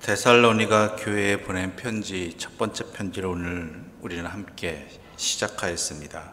데살로니가 교회에 보낸 편지 첫 번째 편지를 오늘 우리는 함께 시작하였습니다.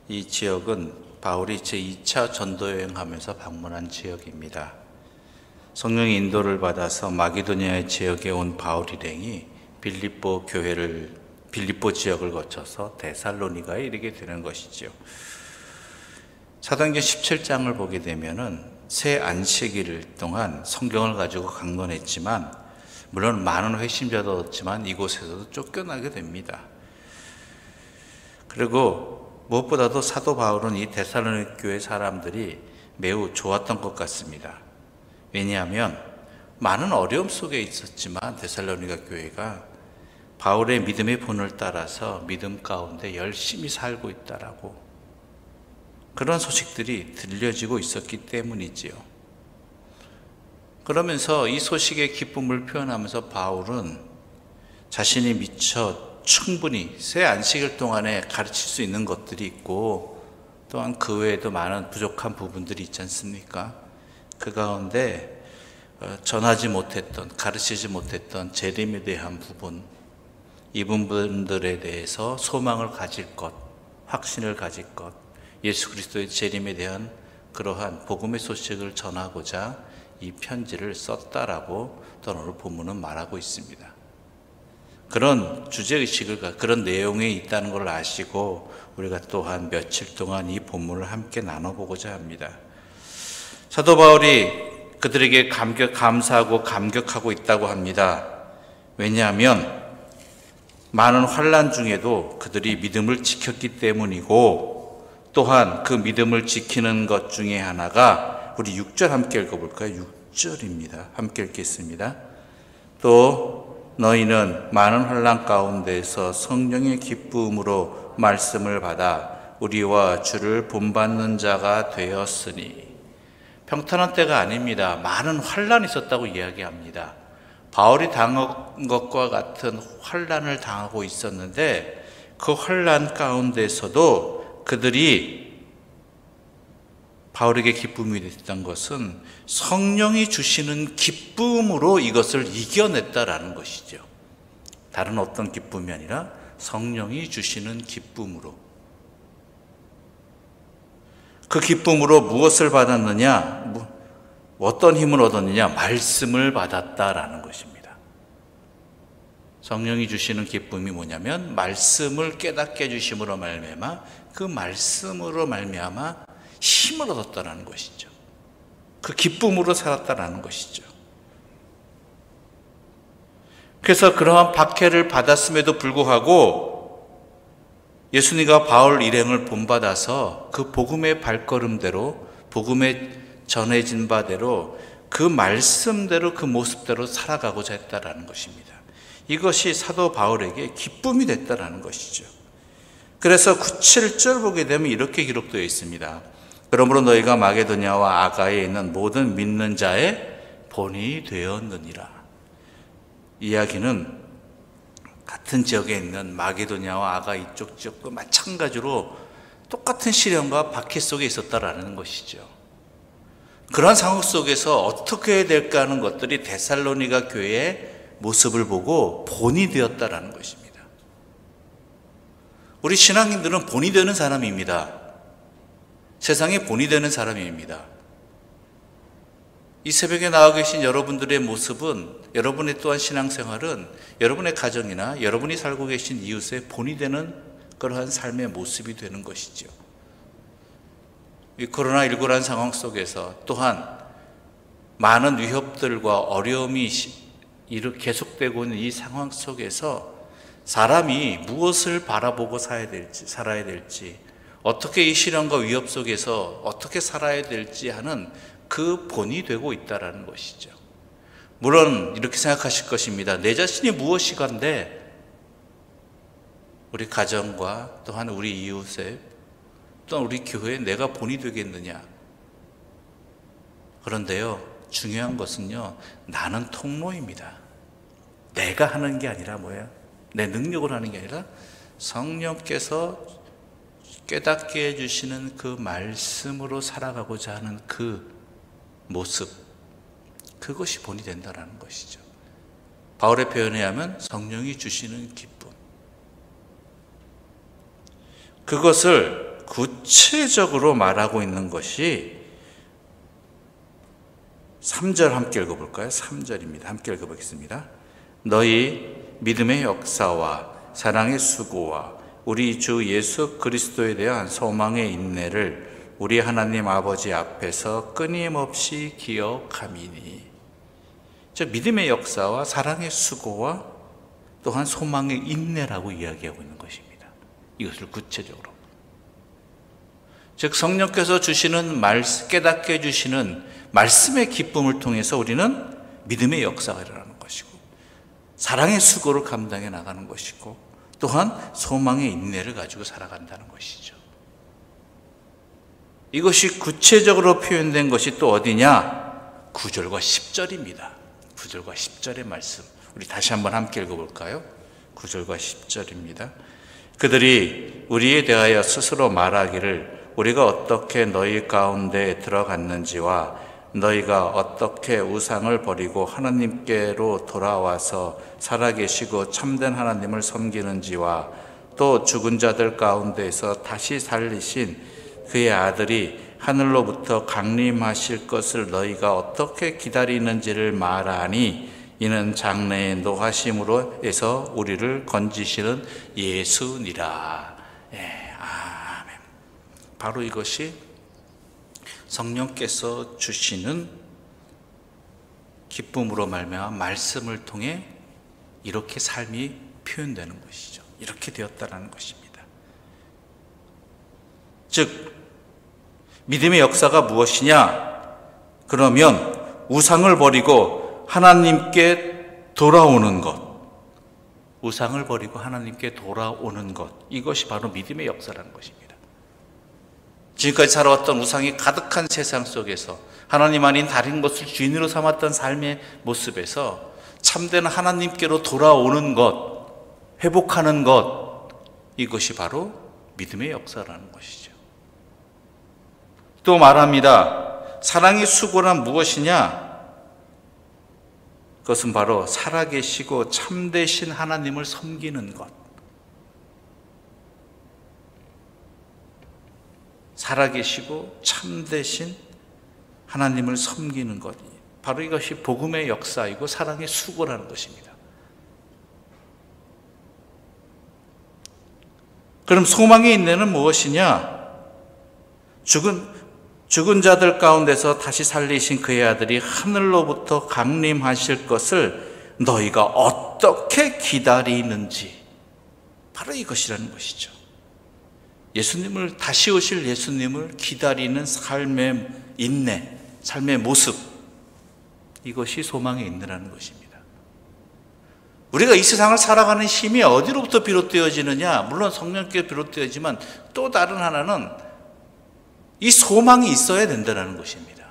이 지역은 바울이 제2차 전도여행하면서 방문한 지역입니다. 성령의 인도를 받아서 마게도니아 지역에 온 바울 일행이 빌립보 지역을 거쳐서 데살로니가에 이르게 되는 것이죠. 사도행전 17장을 보게 되면은 새 안식일 동안 성경을 가지고 강론했지만 물론 많은 회심자도 얻었지만 이곳에서도 쫓겨나게 됩니다. 그리고 무엇보다도 사도 바울은 이 데살로니가 교회 사람들이 매우 좋았던 것 같습니다. 왜냐하면 많은 어려움 속에 있었지만 데살로니가 교회가 바울의 믿음의 본을 따라서 믿음 가운데 열심히 살고 있다라고 그런 소식들이 들려지고 있었기 때문이지요. 그러면서 이 소식의 기쁨을 표현하면서 바울은 자신이 미처 충분히 새 안식일 동안에 가르칠 수 있는 것들이 있고 또한 그 외에도 많은 부족한 부분들이 있지 않습니까? 그 가운데 전하지 못했던, 가르치지 못했던 재림에 대한 부분, 이 부분들에 대해서 소망을 가질 것, 확신을 가질 것, 예수 그리스도의 재림에 대한 그러한 복음의 소식을 전하고자 이 편지를 썼다라고 또는 오늘 본문은 말하고 있습니다. 그런 주제의식을, 그런 내용이 있다는 걸 아시고 우리가 또한 며칠 동안 이 본문을 함께 나눠보고자 합니다. 사도 바울이 그들에게 감사하고 감격하고 있다고 합니다. 왜냐하면 많은 환난 중에도 그들이 믿음을 지켰기 때문이고 또한 그 믿음을 지키는 것 중에 하나가 우리 6절 함께 읽어볼까요? 6절입니다. 함께 읽겠습니다. 또 너희는 많은 환난 가운데서 성령의 기쁨으로 말씀을 받아 우리와 주를 본받는 자가 되었으니 평탄한 때가 아닙니다. 많은 환난이 있었다고 이야기합니다. 바울이 당한 것과 같은 환난을 당하고 있었는데 그 환난 가운데서도 그들이 바울에게 기쁨이 됐던 것은 성령이 주시는 기쁨으로 이것을 이겨냈다라는 것이죠. 다른 어떤 기쁨이 아니라 성령이 주시는 기쁨으로. 그 기쁨으로 무엇을 받았느냐? 어떤 힘을 얻었느냐? 말씀을 받았다라는 것입니다. 성령이 주시는 기쁨이 뭐냐면 말씀을 깨닫게 해주심으로 말미암아 그 말씀으로 말미암아 힘을 얻었다는 것이죠. 그 기쁨으로 살았다는 것이죠. 그래서 그러한 박해를 받았음에도 불구하고 예수님과 바울 일행을 본받아서 그 복음의 발걸음대로 복음의 전해진 바대로 그 말씀대로 그 모습대로 살아가고자 했다는 것입니다. 이것이 사도 바울에게 기쁨이 됐다는 것이죠. 그래서 7절 보게 되면 이렇게 기록되어 있습니다. 그러므로 너희가 마게도냐와 아가에 있는 모든 믿는 자의 본이 되었느니라. 이야기는 같은 지역에 있는 마게도냐와 아가 이쪽 지역도 마찬가지로 똑같은 시련과 박해 속에 있었다라는 것이죠. 그런 상황 속에서 어떻게 해야 될까 하는 것들이 데살로니가 교회의 모습을 보고 본이 되었다라는 것입니다. 우리 신앙인들은 본이 되는 사람입니다. 세상에 본이 되는 사람입니다. 이 새벽에 나와 계신 여러분들의 모습은 여러분의 또한 신앙생활은 여러분의 가정이나 여러분이 살고 계신 이웃의 본이 되는 그러한 삶의 모습이 되는 것이죠. 이 코로나19라는 상황 속에서 또한 많은 위협들과 어려움이 계속되고 있는 이 상황 속에서 사람이 무엇을 바라보고 살아야 될지 어떻게 이 시련과 위협 속에서 어떻게 살아야 될지 하는 그 본이 되고 있다는 것이죠. 물론 이렇게 생각하실 것입니다. 내 자신이 무엇이간데 우리 가정과 또한 우리 이웃에 또한 우리 교회에 내가 본이 되겠느냐. 그런데요, 중요한 것은요, 나는 통로입니다. 내가 하는 게 아니라 뭐예요? 내 능력으로 하는 게 아니라 성령께서 깨닫게 해주시는 그 말씀으로 살아가고자 하는 그 모습, 그것이 본이 된다는 것이죠. 바울의 표현에 하면 성령이 주시는 기쁨. 그것을 구체적으로 말하고 있는 것이 3절 함께 읽어볼까요? 3절입니다. 함께 읽어보겠습니다. 너희 믿음의 역사와 사랑의 수고와 우리 주 예수 그리스도에 대한 소망의 인내를 우리 하나님 아버지 앞에서 끊임없이 기억함이니. 즉 믿음의 역사와 사랑의 수고와 또한 소망의 인내라고 이야기하고 있는 것입니다. 이것을 구체적으로. 즉 성령께서 주시는 깨닫게 해주시는 말씀의 기쁨을 통해서 우리는 믿음의 역사가 일어나는 것이고 사랑의 수고를 감당해 나가는 것이고 또한 소망의 인내를 가지고 살아간다는 것이죠. 이것이 구체적으로 표현된 것이 또 어디냐? 9절과 10절입니다. 9절과 10절의 말씀 우리 다시 한번 함께 읽어볼까요? 9절과 10절입니다. 그들이 우리에 대하여 스스로 말하기를 우리가 어떻게 너희 가운데 들어갔는지와 너희가 어떻게 우상을 버리고 하나님께로 돌아와서 살아계시고 참된 하나님을 섬기는지와 또 죽은 자들 가운데서 다시 살리신 그의 아들이 하늘로부터 강림하실 것을 너희가 어떻게 기다리는지를 말하니 이는 장래의 노하심으로 해서 우리를 건지시는 예수니라. 아멘. 바로 이것이 성령께서 주시는 기쁨으로 말미암아 말씀을 통해 이렇게 삶이 표현되는 것이죠. 이렇게 되었다라는 것입니다. 즉 믿음의 역사가 무엇이냐? 그러면 우상을 버리고 하나님께 돌아오는 것, 우상을 버리고 하나님께 돌아오는 것, 이것이 바로 믿음의 역사라는 것입니다. 지금까지 살아왔던 우상이 가득한 세상 속에서 하나님 아닌 다른 것을 주인으로 삼았던 삶의 모습에서 참된 하나님께로 돌아오는 것, 회복하는 것, 이것이 바로 믿음의 역사라는 것이죠. 또 말합니다. 사랑의 수고란 무엇이냐? 그것은 바로 살아계시고 참되신 하나님을 섬기는 것. 살아계시고 참되신 하나님을 섬기는 것. 바로 이것이 복음의 역사이고 사랑의 수고라는 것입니다. 그럼 소망의 인내는 무엇이냐? 죽은 자들 가운데서 다시 살리신 그의 아들이 하늘로부터 강림하실 것을 너희가 어떻게 기다리는지, 바로 이것이라는 것이죠. 예수님을, 다시 오실 예수님을 기다리는 삶의 인내, 삶의 모습, 이것이 소망의 인내라는 것입니다. 우리가 이 세상을 살아가는 힘이 어디로부터 비롯되어지느냐? 물론 성령께 비롯되어지지만 또 다른 하나는 이 소망이 있어야 된다는 것입니다.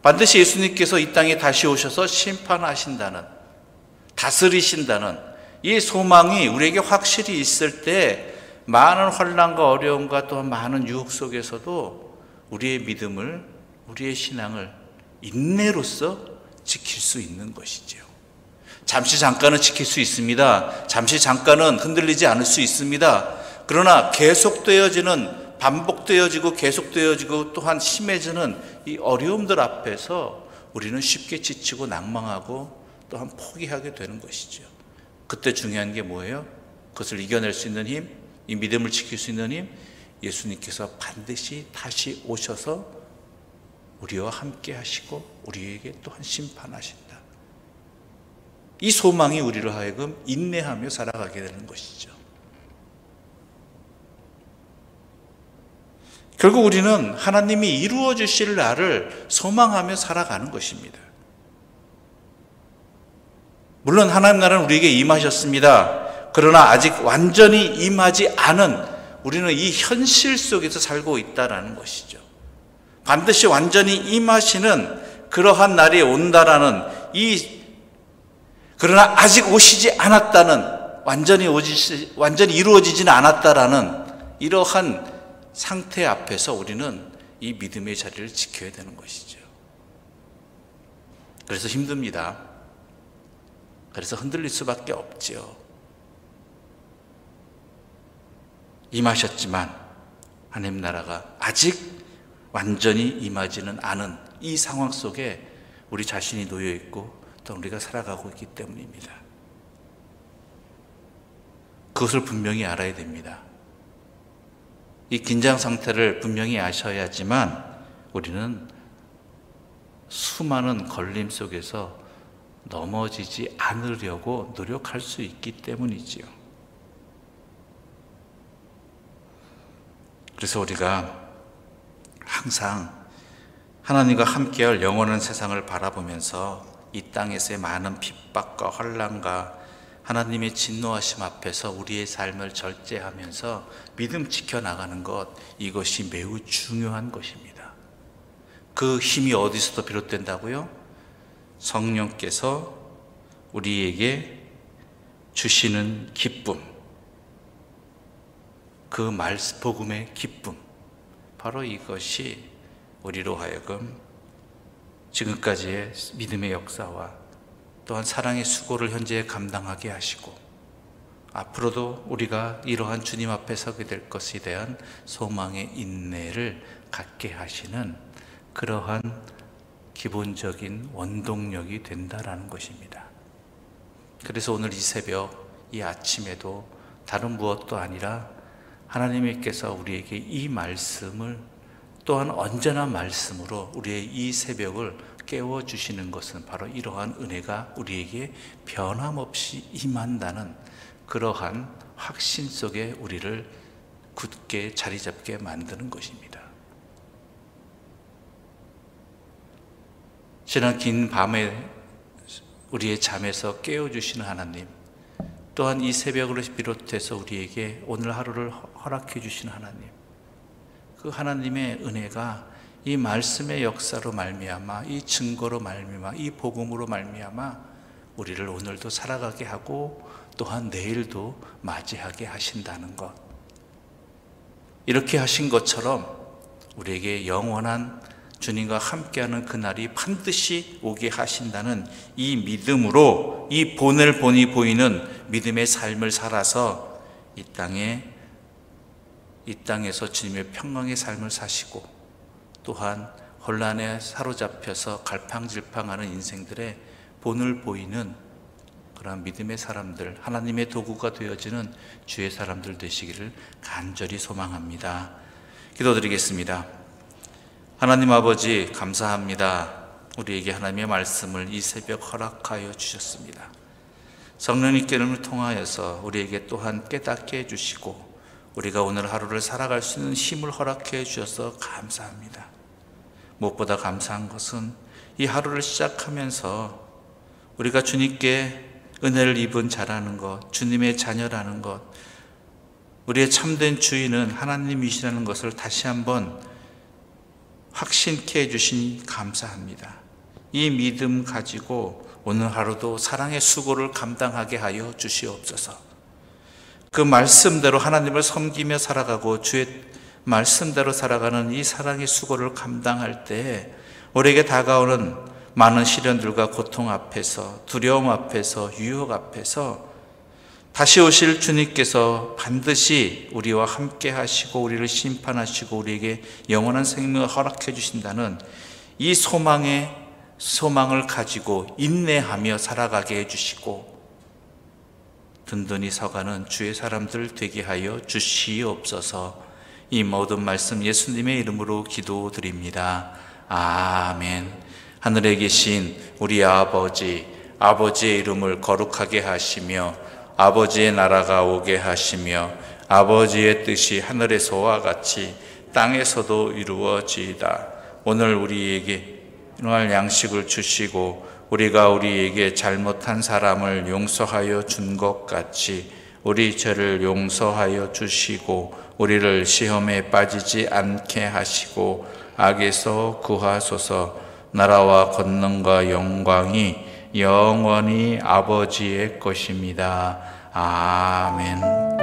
반드시 예수님께서 이 땅에 다시 오셔서 심판하신다는, 다스리신다는 이 소망이 우리에게 확실히 있을 때 많은 환난과 어려움과 또 많은 유혹 속에서도 우리의 믿음을, 우리의 신앙을 인내로서 지킬 수 있는 것이죠. 잠시 잠깐은 지킬 수 있습니다. 잠시 잠깐은 흔들리지 않을 수 있습니다. 그러나 계속되어지는, 반복되어지고 계속되어지고 또한 심해지는 이 어려움들 앞에서 우리는 쉽게 지치고 낭망하고 또한 포기하게 되는 것이죠. 그때 중요한 게 뭐예요? 그것을 이겨낼 수 있는 힘, 이 믿음을 지킬 수 있는 힘, 예수님께서 반드시 다시 오셔서 우리와 함께 하시고 우리에게 또한 심판하신다. 이 소망이 우리를 하여금 인내하며 살아가게 되는 것이죠. 결국 우리는 하나님이 이루어 주실 날을 소망하며 살아가는 것입니다. 물론 하나님 나라는 우리에게 임하셨습니다. 그러나 아직 완전히 임하지 않은 우리는 이 현실 속에서 살고 있다라는 것이죠. 반드시 완전히 임하시는 그러한 날이 온다라는 그러나 아직 오시지 않았다는, 완전히 이루어지지는 않았다라는 이러한 상태 앞에서 우리는 이 믿음의 자리를 지켜야 되는 것이죠. 그래서 힘듭니다. 그래서 흔들릴 수밖에 없지요. 임하셨지만 하나님 나라가 아직 완전히 임하지는 않은 이 상황 속에 우리 자신이 놓여 있고 또 우리가 살아가고 있기 때문입니다. 그것을 분명히 알아야 됩니다. 이 긴장 상태를 분명히 아셔야지만 우리는 수많은 걸림 속에서 넘어지지 않으려고 노력할 수 있기 때문이지요. 그래서 우리가 항상 하나님과 함께할 영원한 세상을 바라보면서 이 땅에서의 많은 핍박과 환난과 하나님의 진노하심 앞에서 우리의 삶을 절제하면서 믿음 지켜나가는 것, 이것이 매우 중요한 것입니다. 그 힘이 어디서도 비롯된다고요? 성령께서 우리에게 주시는 기쁨, 그 복음의 기쁨, 바로 이것이 우리로 하여금 지금까지의 믿음의 역사와 또한 사랑의 수고를 현재 감당하게 하시고 앞으로도 우리가 이러한 주님 앞에 서게 될 것에 대한 소망의 인내를 갖게 하시는 그러한 기본적인 원동력이 된다라는 것입니다. 그래서 오늘 이 새벽, 이 아침에도 다른 무엇도 아니라 하나님께서 우리에게 이 말씀을 또한 언제나 말씀으로 우리의 이 새벽을 깨워주시는 것은 바로 이러한 은혜가 우리에게 변함없이 임한다는 그러한 확신 속에 우리를 굳게 자리 잡게 만드는 것입니다. 지난 긴 밤에 우리의 잠에서 깨워주시는 하나님, 또한 이 새벽을 비롯해서 우리에게 오늘 하루를 허락해 주신 하나님, 그 하나님의 은혜가 이 말씀의 역사로 말미암아, 이 증거로 말미암아, 이 복음으로 말미암아 우리를 오늘도 살아가게 하고 또한 내일도 맞이하게 하신다는 것, 이렇게 하신 것처럼 우리에게 영원한 주님과 함께하는 그날이 반드시 오게 하신다는 이 믿음으로 이 본을 보니 보이는 믿음의 삶을 살아서 이 땅에서 주님의 평강의 삶을 사시고 또한 혼란에 사로잡혀서 갈팡질팡하는 인생들의 본을 보이는 그러한 믿음의 사람들, 하나님의 도구가 되어지는 주의 사람들 되시기를 간절히 소망합니다. 기도드리겠습니다. 하나님 아버지, 감사합니다. 우리에게 하나님의 말씀을 이 새벽 허락하여 주셨습니다. 성령님께를 통하여서 우리에게 또한 깨닫게 해주시고 우리가 오늘 하루를 살아갈 수 있는 힘을 허락해 주셔서 감사합니다. 무엇보다 감사한 것은 이 하루를 시작하면서 우리가 주님께 은혜를 입은 자라는 것, 주님의 자녀라는 것, 우리의 참된 주인은 하나님이시라는 것을 다시 한번 확신케 해주시니 감사합니다. 이 믿음 가지고 오늘 하루도 사랑의 수고를 감당하게 하여 주시옵소서. 그 말씀대로 하나님을 섬기며 살아가고 주의 말씀대로 살아가는 이 사랑의 수고를 감당할 때 우리에게 다가오는 많은 시련들과 고통 앞에서, 두려움 앞에서, 유혹 앞에서 다시 오실 주님께서 반드시 우리와 함께 하시고 우리를 심판하시고 우리에게 영원한 생명을 허락해 주신다는 이 소망을 가지고 인내하며 살아가게 해주시고 든든히 서가는 주의 사람들 되게 하여 주시옵소서. 이 모든 말씀 예수님의 이름으로 기도드립니다. 아멘. 하늘에 계신 우리 아버지, 아버지의 이름을 거룩하게 하시며 아버지의 나라가 오게 하시며 아버지의 뜻이 하늘에서와 같이 땅에서도 이루어지이다. 오늘 우리에게 일용할 양식을 주시고 우리가 우리에게 잘못한 사람을 용서하여 준 것 같이 우리 죄를 용서하여 주시고 우리를 시험에 빠지지 않게 하시고 악에서 구하소서. 나라와 권능과 영광이 영원히 아버지의 것입니다. 아멘.